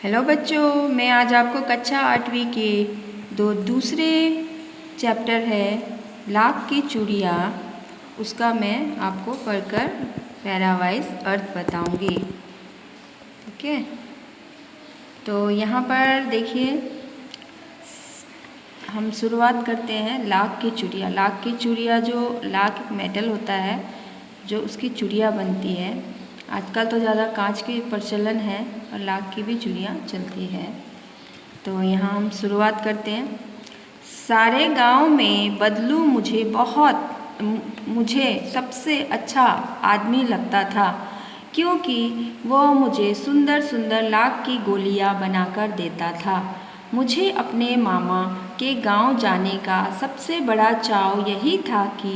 Hello बच्चों, मैं आज आपको कक्षा 8वीं के दूसरे चैप्टर है लाख की चूड़िया, उसका मैं आपको पढ़कर पैरावाइज अर्थ बताऊंगी। ठीक है, तो यहाँ पर देखिए हम शुरुआत करते हैं लाख की चूड़िया। लाख की चूड़िया जो लाख मेटल होता है जो उसकी चूड़िया बनती है। आजकल तो ज़्यादा कांच के प्रचलन है और लाख की भी चूड़ियाँ चलती है। तो यहाँ हम शुरुआत करते हैं। सारे गांव में बदलू मुझे सबसे अच्छा आदमी लगता था, क्योंकि वह मुझे सुंदर सुंदर लाख की गोलियां बनाकर देता था। मुझे अपने मामा के गांव जाने का सबसे बड़ा चाव यही था कि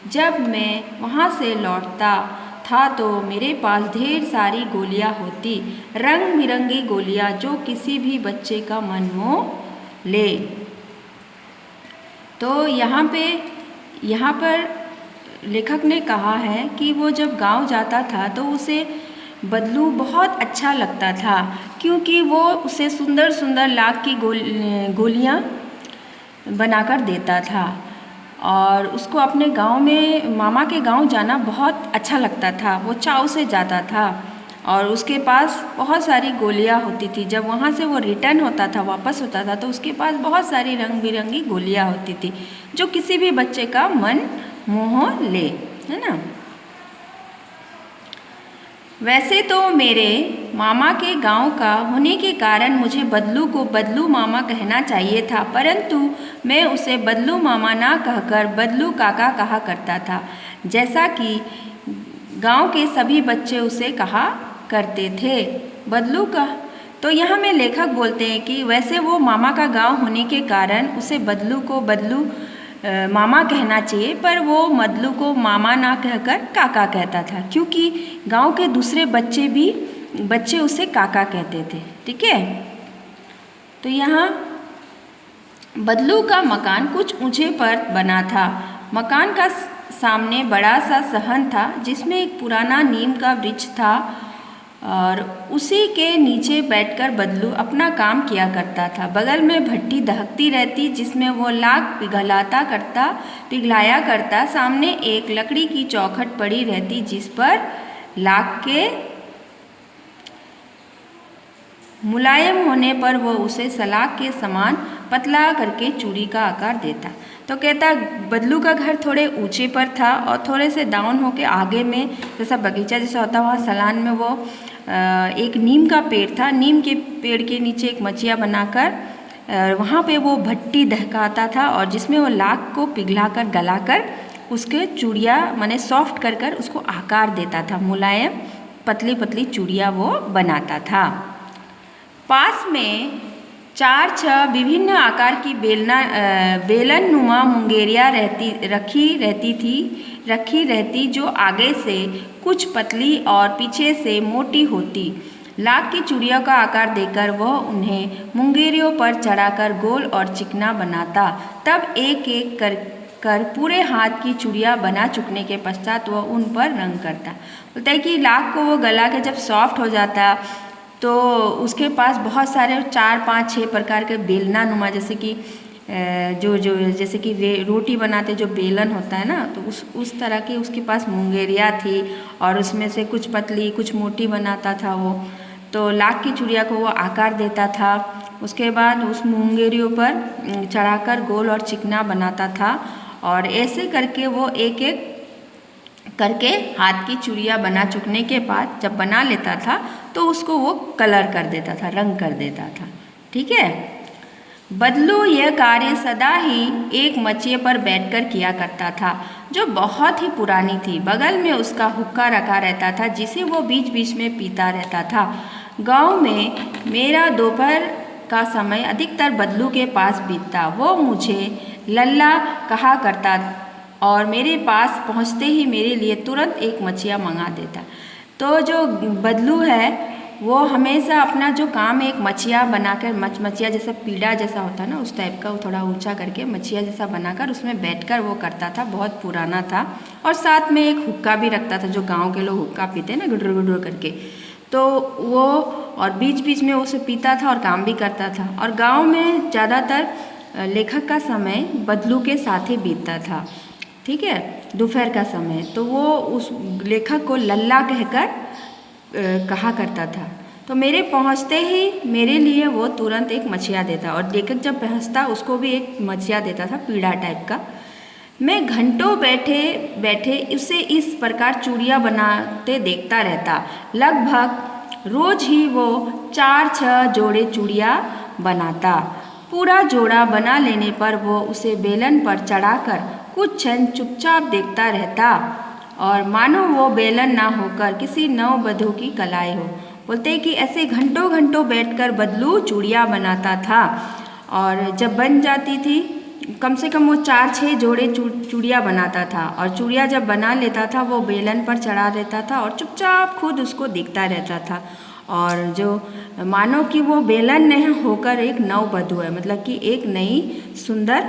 जब मैं वहां से लौटता था तो मेरे पास ढेर सारी गोलियां होती, रंग बिरंगी गोलियां जो किसी भी बच्चे का मन मोह ले। तो यहाँ पर लेखक ने कहा है कि वो जब गांव जाता था तो उसे बदलू बहुत अच्छा लगता था, क्योंकि वो उसे सुंदर सुंदर लाख की गोलियां बनाकर देता था और उसको अपने गांव में मामा के गांव जाना बहुत अच्छा लगता था। वो चाव से जाता था और उसके पास बहुत सारी गोलियां होती थी। जब वहाँ से वो रिटर्न होता था, वापस होता था, तो उसके पास बहुत सारी रंग बिरंगी गोलियां होती थी जो किसी भी बच्चे का मन मोह ले, है ना। वैसे तो मेरे मामा के गांव का होने के कारण मुझे बदलू को बदलू मामा कहना चाहिए था, परंतु मैं उसे बदलू मामा ना कहकर बदलू काका कहा करता था, जैसा कि गांव के सभी बच्चे उसे कहा करते थे। बदलू का तो यहाँ में लेखक बोलते हैं कि वैसे वो मामा का गांव होने के कारण उसे बदलू को बदलू मामा कहना चाहिए, पर वो बदलू को मामा ना कहकर काका कहता था, क्योंकि गांव के दूसरे बच्चे उसे काका कहते थे। ठीक है, तो यहाँ बदलू का मकान कुछ ऊंचे पर बना था। मकान का सामने बड़ा सा सहन था जिसमें एक पुराना नीम का वृक्ष था और उसी के नीचे बैठकर बदलू अपना काम किया करता था। बगल में भट्टी दहकती रहती जिसमें वो लाख पिघलाया करता। सामने एक लकड़ी की चौखट पड़ी रहती जिस पर लाख के मुलायम होने पर वो उसे सलाख के समान पतला करके चूड़ी का आकार देता। तो कहता बदलू का घर थोड़े ऊंचे पर था और थोड़े से डाउन होके आगे में जैसा बगीचा जैसा होता वहाँ सलान में वो एक नीम का पेड़ था। नीम के पेड़ के नीचे एक मचिया बनाकर वहाँ पे वो भट्टी दहकाता था और जिसमें वो लाख को पिघलाकर गलाकर उसके चूड़ियाँ माने सॉफ्ट कर कर उसको आकार देता था। मुलायम पतली पतली चूड़ियाँ वो बनाता था। पास में 4-6 विभिन्न आकार की बेलन नुमा मुंगेरियाँ रखी रहती जो आगे से कुछ पतली और पीछे से मोटी होती। लाख की चूड़ियों का आकार देकर वह उन्हें मुंगेरियों पर चढ़ाकर गोल और चिकना बनाता। तब एक एक कर पूरे हाथ की चूड़ियाँ बना चुकने के पश्चात वह उन पर रंग करता। बोलता है कि लाख को वो गला के जब सॉफ्ट हो जाता तो उसके पास बहुत सारे 4-5-6 प्रकार के बेलना नुमा जैसे कि जैसे कि रोटी बनाते जो बेलन होता है ना, तो उस तरह की उसके पास मुंगेरियाँ थी और उसमें से कुछ पतली कुछ मोटी बनाता था वो। तो लाख की चूड़िया को वो आकार देता था। उसके बाद उस मुंगेरियों पर चढ़ाकर गोल और चिकना बनाता था और ऐसे करके वो एक एक करके हाथ की चूड़ियाँ बना चुकने के बाद जब बना लेता था तो उसको वो कलर कर देता था, रंग कर देता था। ठीक है, बदलू यह कार्य सदा ही एक मचिए पर बैठकर किया करता था जो बहुत ही पुरानी थी। बगल में उसका हुक्का रखा रहता था जिसे वो बीच बीच में पीता रहता था। गांव में मेरा दोपहर का समय अधिकतर बदलू के पास बीतता। वो मुझे लल्ला कहा करता और मेरे पास पहुंचते ही मेरे लिए तुरंत एक मछिया मंगा देता। तो जो बदलू है वो हमेशा अपना जो काम एक मछिया बनाकर मछिया जैसा पीड़ा जैसा होता है ना उस टाइप का, वो थोड़ा ऊंचा करके मछिया जैसा बनाकर उसमें बैठकर वो करता था। बहुत पुराना था और साथ में एक हुक्का भी रखता था जो गांव के लोग हुक्का पीते हैं ना गुडर गुडर करके, तो वो और बीच बीच में उसे पीता था और काम भी करता था। और गांव में ज़्यादातर लेखक का समय बदलू के साथ ही बीतता था, ठीक है, दोपहर का समय। तो वो उस लेखक को लल्ला कहकर कहा करता था। तो मेरे पहुंचते ही मेरे लिए वो तुरंत एक मछिया देता, और लेखक जब पहुंचता उसको भी एक मछिया देता था, पीड़ा टाइप का। मैं घंटों बैठे बैठे उसे इस प्रकार चूड़ियाँ बनाते देखता रहता। लगभग रोज ही वो 4-6 जोड़े चूड़ियाँ बनाता। पूरा जोड़ा बना लेने पर वो उसे बेलन पर चढ़ाकर कुछ क्षण चुपचाप देखता रहता, और मानो वो बेलन ना होकर किसी नववधू की कलाई हो। बोलते कि ऐसे घंटों घंटों बैठकर बदलू चूड़ियाँ बनाता था, और जब बन जाती थी कम से कम वो 4-6 जोड़े चूड़ियाँ बनाता था, और चूड़ियाँ जब बना लेता था वो बेलन पर चढ़ा देता था और चुपचाप खुद उसको देखता रहता था। और जो मानो कि वो बेलन नहीं होकर एक नववधू है, मतलब कि एक नई सुंदर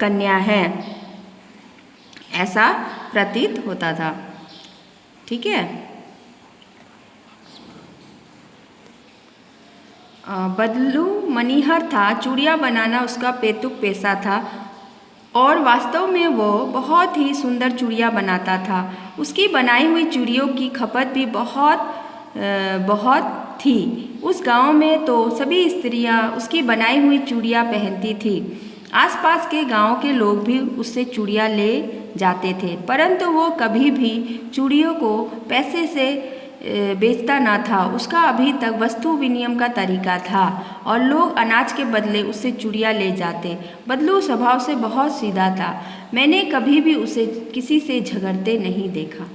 कन्या है, ऐसा प्रतीत होता था, ठीक है। बदलू मनीहर था, चूड़ियाँ बनाना उसका पेतुक पेशा था, और वास्तव में वो बहुत ही सुंदर चूड़ियाँ बनाता था। उसकी बनाई हुई चूड़ियों की खपत भी बहुत थी। उस गांव में तो सभी स्त्रियां उसकी बनाई हुई चूड़ियाँ पहनती थी। आसपास के गांव के लोग भी उससे चूड़ियाँ ले जाते थे, परंतु वो कभी भी चूड़ियों को पैसे से बेचता ना था। उसका अभी तक वस्तु विनिमय का तरीका था, और लोग अनाज के बदले उससे चूड़ियाँ ले जाते। बदलू स्वभाव से बहुत सीधा था। मैंने कभी भी उसे किसी से झगड़ते नहीं देखा।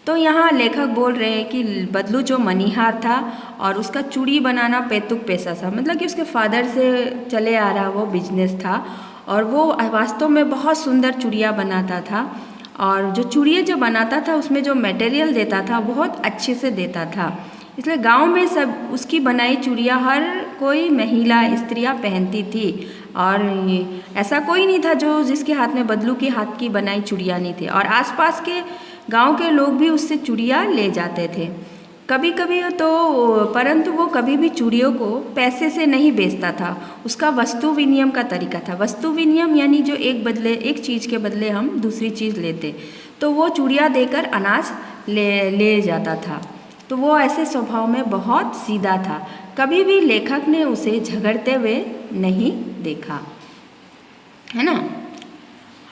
तो यहाँ लेखक बोल रहे हैं कि बदलू जो मनीहार था और उसका चूड़ी बनाना पैतुक पेशा था, मतलब कि उसके फादर से चले आ रहा वो बिजनेस था, और वो वास्तव में बहुत सुंदर चूड़ियाँ बनाता था। और जो चूड़ियाँ जो बनाता था उसमें जो मटेरियल देता था बहुत अच्छे से देता था, इसलिए गांव में सब उसकी बनाई चूड़ियाँ हर कोई महिला स्त्रियाँ पहनती थी। और ऐसा कोई नहीं था जो जिसके हाथ में बदलू के हाथ की बनाई चूड़ियाँ नहीं थी, और आसपास के गांव के लोग भी उससे चूड़ियाँ ले जाते थे कभी कभी। तो परंतु वो कभी भी चूड़ियों को पैसे से नहीं बेचता था। उसका वस्तु विनिमय का तरीका था। वस्तु विनिमय यानी जो एक चीज़ के बदले हम दूसरी चीज़ लेते, तो वो चूड़ियाँ देकर अनाज ले जाता था। तो वो ऐसे स्वभाव में बहुत सीधा था। कभी भी लेखक ने उसे झगड़ते हुए नहीं देखा, है ना।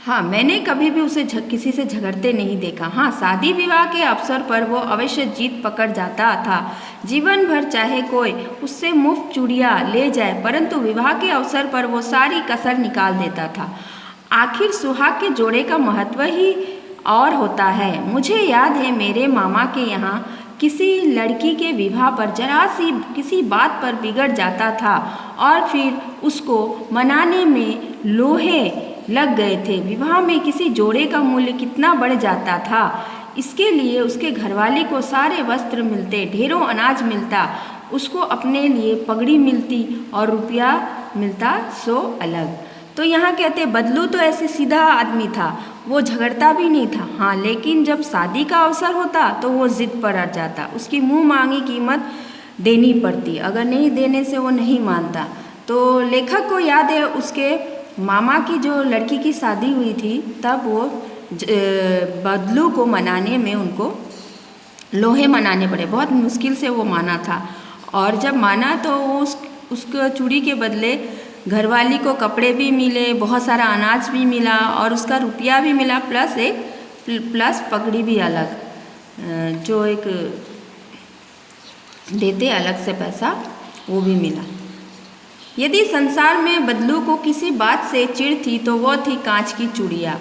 हाँ, मैंने कभी भी उसे किसी से झगड़ते नहीं देखा। हाँ, शादी विवाह के अवसर पर वो अवश्य जीत पकड़ जाता था। जीवन भर चाहे कोई उससे मुफ्त चूड़ियाँ ले जाए, परंतु विवाह के अवसर पर वो सारी कसर निकाल देता था। आखिर सुहाग के जोड़े का महत्व ही और होता है। मुझे याद है मेरे मामा के यहाँ किसी लड़की के विवाह पर जरा सी किसी बात पर बिगड़ जाता था, और फिर उसको मनाने में लोहे लग गए थे। विवाह में किसी जोड़े का मूल्य कितना बढ़ जाता था। इसके लिए उसके घरवाली को सारे वस्त्र मिलते, ढेरों अनाज मिलता, उसको अपने लिए पगड़ी मिलती और रुपया मिलता सो अलग। तो यहाँ कहते बदलू तो ऐसे सीधा आदमी था, वो झगड़ता भी नहीं था। हाँ, लेकिन जब शादी का अवसर होता तो वो जिद पर अड़ जाता। उसकी मुँह मांगी कीमत देनी पड़ती, अगर नहीं देने से वो नहीं मानता। तो लेखक को याद है उसके मामा की जो लड़की की शादी हुई थी, तब वो बदलू को मनाने में उनको लोहे मनाने पड़े, बहुत मुश्किल से वो माना था। और जब माना तो वो उसको चूड़ी के बदले घरवाली को कपड़े भी मिले, बहुत सारा अनाज भी मिला, और उसका रुपया भी मिला, प्लस पगड़ी भी अलग, जो एक देते अलग से पैसा, वो भी मिला। यदि संसार में बदलू को किसी बात से चिढ़ थी तो वो थी कांच की चूड़ियाँ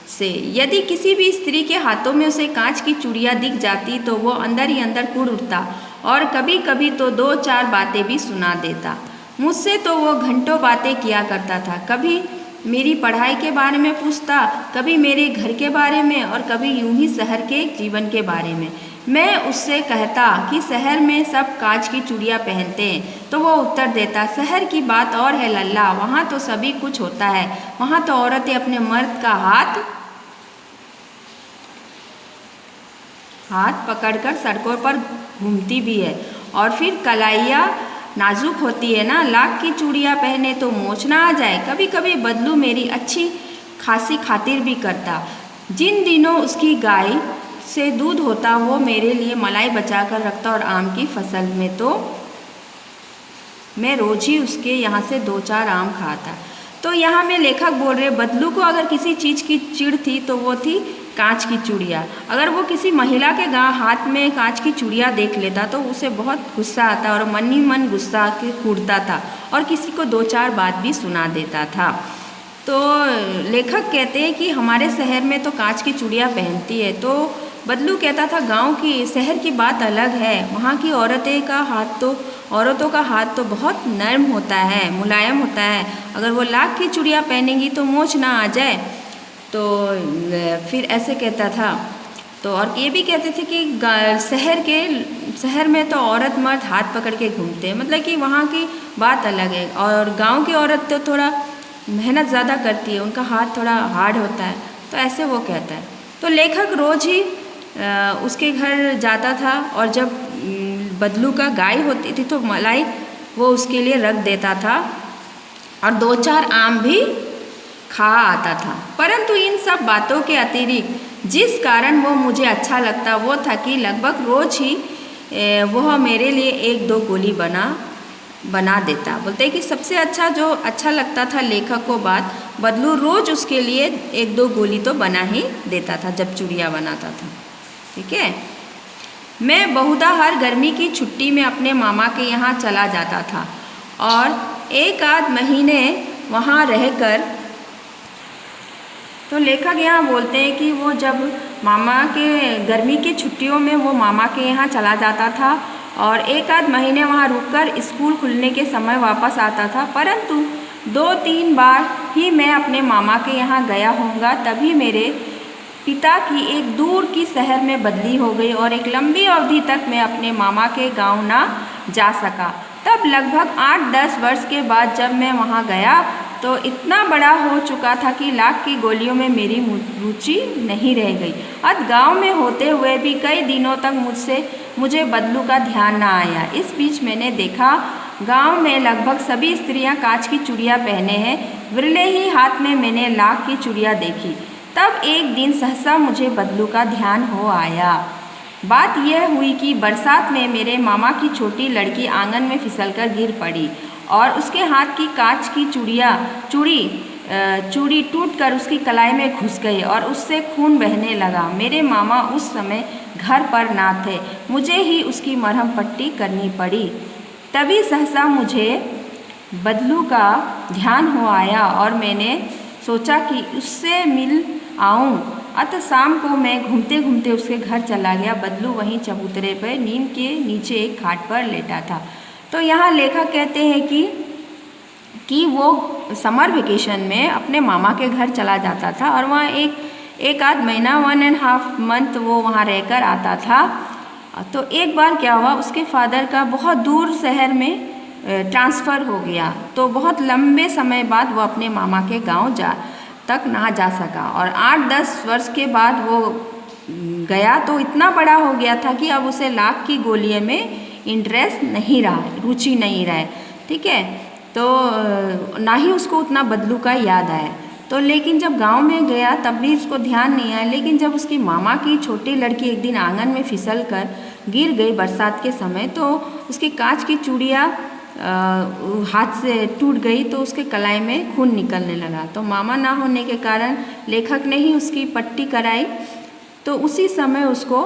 से। यदि किसी भी स्त्री के हाथों में उसे कांच की चूड़ियाँ दिख जाती तो वो अंदर ही अंदर कुढ़ उठता, और कभी कभी तो 2-4 बातें भी सुना देता। मुझसे तो वो घंटों बातें किया करता था। कभी मेरी पढ़ाई के बारे में पूछता, कभी मेरे घर के बारे में, और कभी यूं ही शहर के जीवन के बारे में। मैं उससे कहता कि शहर में सब कांच की चूड़ियाँ पहनते हैं, तो वो उत्तर देता, शहर की बात और है लल्ला, वहाँ तो सभी कुछ होता है। वहाँ तो औरतें अपने मर्द का हाथ पकड़कर सड़कों पर घूमती भी है, और फिर कलाइयाँ नाजुक होती है ना, लाख की चूड़ियाँ पहने तो मोच ना आ जाए। कभी कभी बदलू मेरी अच्छी खासी खातिर भी करता। जिन दिनों उसकी गाय से दूध होता वो मेरे लिए मलाई बचा कर रखता, और आम की फसल में तो मैं रोज ही उसके यहाँ से 2-4 आम खाता। तो यहाँ में लेखक बोल रहे बदलू को अगर किसी चीज़ की चिढ़ थी तो वो थी कांच की चूड़ियाँ। अगर वो किसी महिला के हाथ में कांच की चूड़ियाँ देख लेता तो उसे बहुत गुस्सा आता और मन ही मन गुस्सा के कूटता था और किसी को 2-4 बात भी सुना देता था। तो लेखक कहते हैं कि हमारे शहर में तो कांच की चूड़ियाँ पहनती है। तो बदलू कहता था गांव की शहर की बात अलग है, वहाँ की औरतों का हाथ तो बहुत नर्म होता है, मुलायम होता है। अगर वो लाख की चूड़ियाँ पहनेंगी तो मोच ना आ जाए। तो फिर ऐसे कहता था। तो और ये भी कहते थे कि शहर में तो औरत मर्द हाथ पकड़ के घूमते हैं, मतलब कि वहाँ की बात अलग है। और गांव की औरत तो थोड़ा मेहनत ज़्यादा करती है, उनका हाथ थोड़ा हार्ड होता है। तो ऐसे वो कहता है। तो लेखक रोज ही उसके घर जाता था और जब बदलू का गाय होती थी तो मलाई वो उसके लिए रख देता था और 2-4 आम भी खा आता था। परंतु इन सब बातों के अतिरिक्त जिस कारण वो मुझे अच्छा लगता वो था कि लगभग रोज ही वह मेरे लिए 1-2 गोली बना देता। बोलते हैं कि सबसे अच्छा लगता था लेखक को बात, बदलू रोज उसके लिए 1-2 गोली तो बना ही देता था जब चूड़ियाँ बनाता था। ठीक है। मैं बहुधा हर गर्मी की छुट्टी में अपने मामा के यहाँ चला जाता था और 1-आध महीने वहाँ रहकर, तो लेखक यहाँ बोलते हैं कि वो जब गर्मी की छुट्टियों में वो मामा के यहाँ चला जाता था और 1-आध महीने वहाँ रुककर स्कूल खुलने के समय वापस आता था। परंतु 2-3 बार ही मैं अपने मामा के यहाँ गया होऊंगा, तभी मेरे पिता की एक दूर की शहर में बदली हो गई और एक लंबी अवधि तक मैं अपने मामा के गांव ना जा सका। तब लगभग 8-10 वर्ष के बाद जब मैं वहां गया तो इतना बड़ा हो चुका था कि लाख की गोलियों में मेरी रुचि नहीं रह गई। अब गांव में होते हुए भी कई दिनों तक मुझे बदलू का ध्यान ना आया। इस बीच मैंने देखा गांव में लगभग सभी स्त्रियां कांच की चूड़ियाँ पहने हैं, विरले ही हाथ में मैंने लाख की चूड़ियाँ देखी। तब एक दिन सहसा मुझे बदलू का ध्यान हो आया। बात यह हुई कि बरसात में मेरे मामा की छोटी लड़की आंगन में फिसलकर गिर पड़ी और उसके हाथ की कांच की चूड़ी टूटकर उसकी कलाई में घुस गई और उससे खून बहने लगा। मेरे मामा उस समय घर पर ना थे, मुझे ही उसकी मरहम पट्टी करनी पड़ी। तभी सहसा मुझे बदलू का ध्यान हो आया और मैंने सोचा कि उससे मिल आऊं। अतः शाम को मैं घूमते घूमते उसके घर चला गया। बदलू वहीं चबूतरे पर नीम के नीचे एक खाट पर लेटा था। तो यहाँ लेखक कहते हैं कि वो समर वेकेशन में अपने मामा के घर चला जाता था और वहाँ एक आध महीना 1.5 मंथ वो वहाँ रहकर आता था। तो एक बार क्या हुआ, उसके फादर का बहुत दूर शहर में ट्रांसफ़र हो गया, तो बहुत लंबे समय बाद वो अपने मामा के गांव तक ना जा सका और 8-10 वर्ष के बाद वो गया तो इतना बड़ा हो गया था कि अब उसे लाख की गोलियों में इंटरेस्ट नहीं रहा, रुचि नहीं रहा। ठीक है। तो ना ही उसको उतना बदलू का याद आया। तो लेकिन जब गांव में गया तब भी उसको ध्यान नहीं आया। लेकिन जब उसकी मामा की छोटी लड़की एक दिन आंगन में फिसल कर गिर गई बरसात के समय, तो उसकी कांच की चूड़ियाँ हाथ से टूट गई तो उसके कलाई में खून निकलने लगा। तो मामा ना होने के कारण लेखक ने ही उसकी पट्टी कराई। तो उसी समय उसको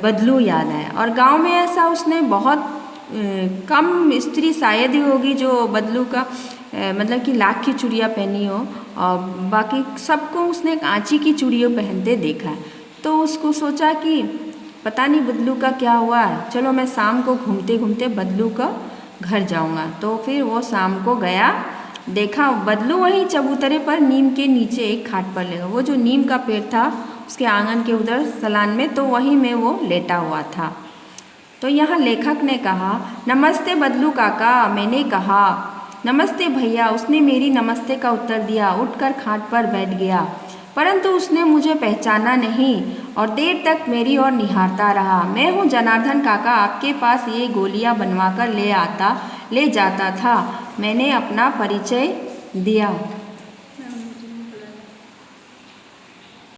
बदलू याद आया और गांव में ऐसा उसने बहुत कम स्त्री शायद ही होगी जो बदलू का मतलब कि लाख की चूड़ियाँ पहनी हो, और बाकी सबको उसने कांची की चूड़ियाँ पहनते देखा है। तो उसको सोचा कि पता नहीं बदलू का क्या हुआ, चलो मैं शाम को घूमते घूमते बदलू का घर जाऊंगा। तो फिर वो शाम को गया, देखा बदलू वहीं चबूतरे पर नीम के नीचे एक खाट पर लेगा। वो जो नीम का पेड़ था उसके आंगन के उधर सलान में, तो वहीं में वो लेटा हुआ था। तो यहाँ लेखक ने कहा, नमस्ते बदलू काका। मैंने कहा, नमस्ते भैया। उसने मेरी नमस्ते का उत्तर दिया, उठकर खाट पर बैठ गया। परंतु उसने मुझे पहचाना नहीं और देर तक मेरी ओर निहारता रहा। मैं हूँ जनार्दन काका, आपके पास ये गोलियां बनवाकर ले जाता था। मैंने अपना परिचय दिया।